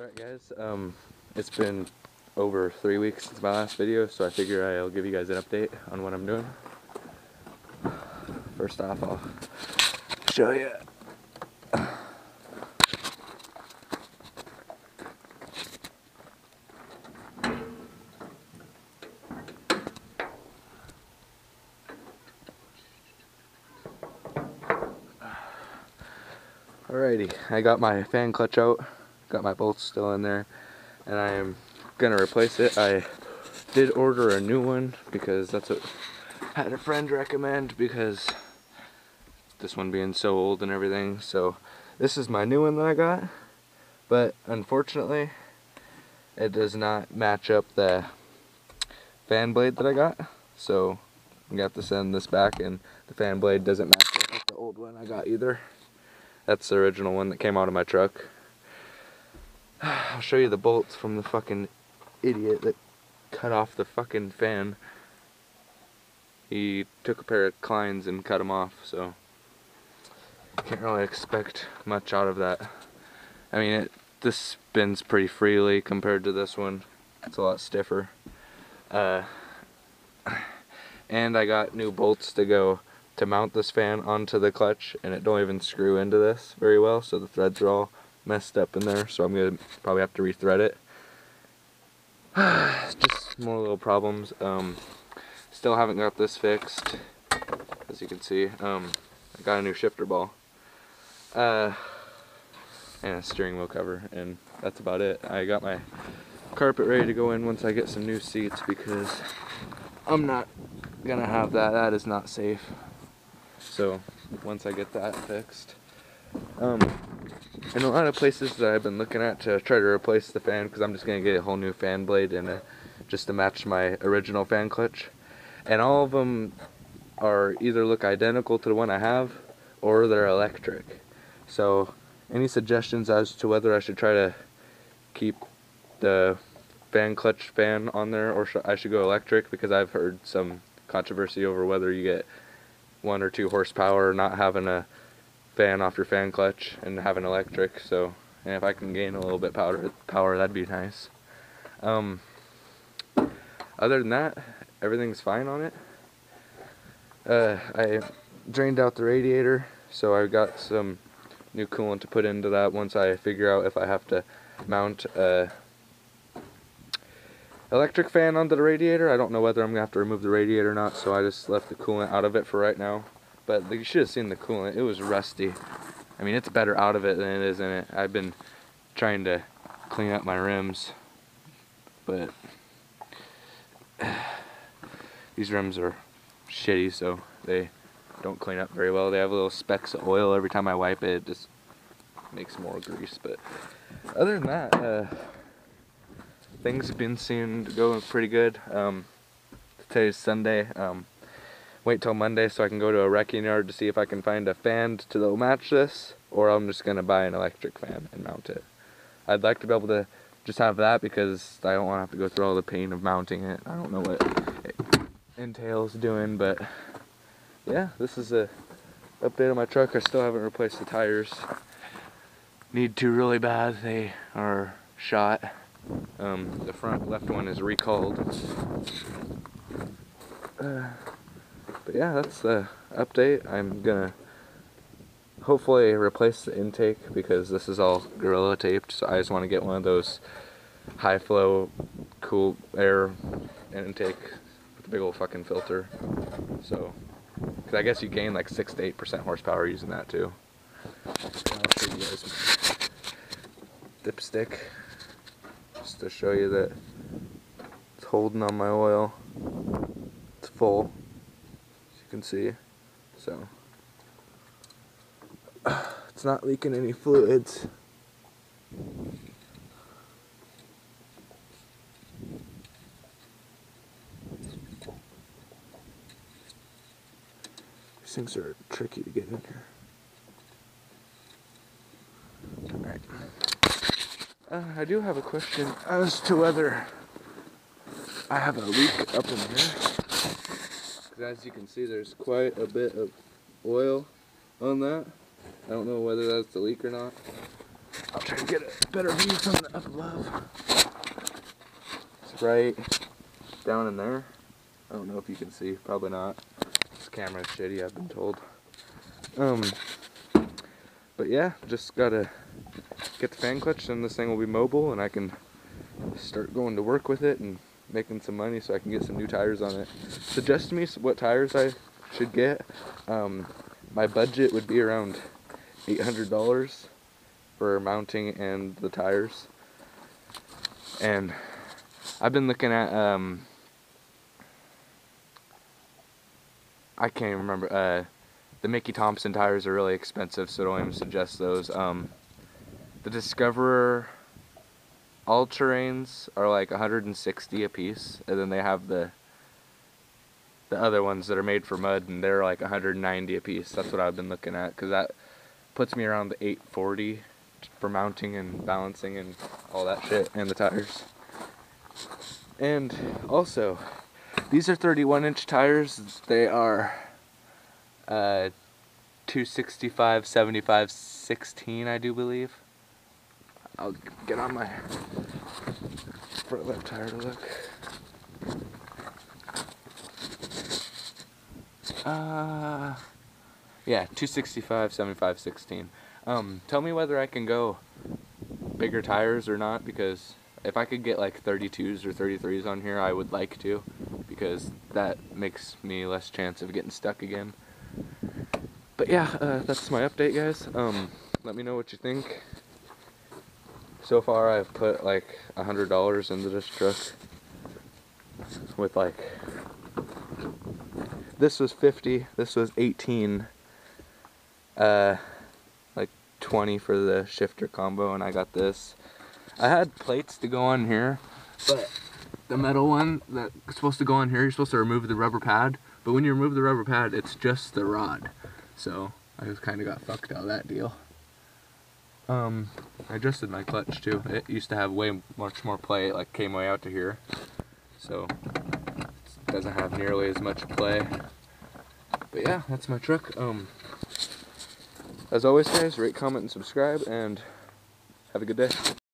Alright guys, it's been over 3 weeks since my last video, so I figure I'll give you guys an update on what I'm doing. First off, I'll show you. Alrighty, I got my fan clutch out, got my bolts still in there, and I am gonna replace it. I did order a new one because that's what I had a friend recommend, because this one being so old and everything. So this is my new one that I got, but unfortunately it does not match up the fan blade that I got, so I'm gonna have to send this back, and the fan blade doesn't match up with the old one I got either. That's the original one that came out of my truck. I'll show you the bolts from the fucking idiot that cut off the fucking fan. He took a pair of Kleins and cut them off, so can't really expect much out of that. I mean, this spins pretty freely compared to this one. It's a lot stiffer. And I got new bolts to go to mount this fan onto the clutch, and it don't even screw into this very well, so the threads are all messed up in there, so I'm gonna probably have to rethread it. Just more little problems. Still haven't got this fixed, as you can see. I got a new shifter ball and a steering wheel cover, and that's about it. I got my carpet ready to go in once I get some new seats, because I'm not gonna have that. That is not safe. So once I get that fixed, in a lot of places that I've been looking at to try to replace the fan, because I'm just gonna get a whole new fan blade and just to match my original fan clutch, and all of them are either look identical to the one I have, or they're electric. So any suggestions as to whether I should try to keep the fan clutch fan on there, or I should go electric, because I've heard some controversy over whether you get 1 or 2 horsepower not having a fan off your fan clutch and having electric. So, and if I can gain a little bit power, that'd be nice. Other than that, everything's fine on it. I drained out the radiator, so I've got some new coolant to put into that once I figure out if I have to mount a electric fan onto the radiator. I don't know whether I'm gonna have to remove the radiator or not, so I just left the coolant out of it for right now. But you should have seen the coolant. It was rusty. I mean, it's better out of it than it is in it. I've been trying to clean up my rims, but these rims are shitty, so they don't clean up very well. They have little specks of oil every time I wipe it. It just makes more grease. But other than that, things have been seen to go pretty good. Today's Sunday. Wait till Monday so I can go to a wrecking yard to see if I can find a fan to match this, or I'm just gonna buy an electric fan and mount it. I'd like to be able to just have that, because I don't want to have to go through all the pain of mounting it. I don't know what it entails doing, but yeah, this is a update on my truck. I still haven't replaced the tires. Need to really bad. They are shot. The front left one is recalled. But yeah, that's the update. I'm gonna hopefully replace the intake, because this is all Gorilla taped, so I just want to get one of those high flow cool air intake with a big old fucking filter. So, because I guess you gain like 6 to 8% horsepower using that too. I'll show you guys my dipstick, just to show you that it's holding on my oil. It's full, as you can see. So it's not leaking any fluids. These things are tricky to get in here. Alright. I do have a question as to whether I have a leak up in here. Because as you can see, there's quite a bit of oil on that. I don't know whether that's the leak or not. I'll try to get a better view from the up above. It's right down in there. I don't know if you can see, probably not. This camera's shitty, I've been told. But yeah, just gotta get the fan clutch and this thing will be mobile and I can start going to work with it and making some money so I can get some new tires on it. Suggest to me what tires I should get. My budget would be around $800 for mounting and the tires. And I've been looking at, I can't even remember, the Mickey Thompson tires are really expensive, so don't even suggest those. The Discoverer all-terrains are like $160 a piece, and then they have the other ones that are made for mud, and they're like $190 a piece. That's what I've been looking at, because that puts me around the $840 for mounting and balancing and all that shit, and the tires. And also, these are 31-inch tires. They are 265, 75, 16, I do believe. I'll get on my front left tire to look. Yeah, 265, 75, 16. Tell me whether I can go bigger tires or not, because if I could get like 32s or 33s on here, I would like to, because that makes me less chance of getting stuck again. But yeah, that's my update, guys. Let me know what you think. So far, I've put like $100 into this truck with like, this was 50, this was 18, like 20 for the shifter combo, and I got this. I had plates to go on here, but the metal one that's supposed to go on here, you're supposed to remove the rubber pad, but when you remove the rubber pad, it's just the rod. So I just kind of got fucked out of that deal. I adjusted my clutch too. It used to have way much more play. It like came way out to here, so it doesn't have nearly as much play. But yeah, that's my truck. As always, guys, rate, comment, and subscribe, and have a good day.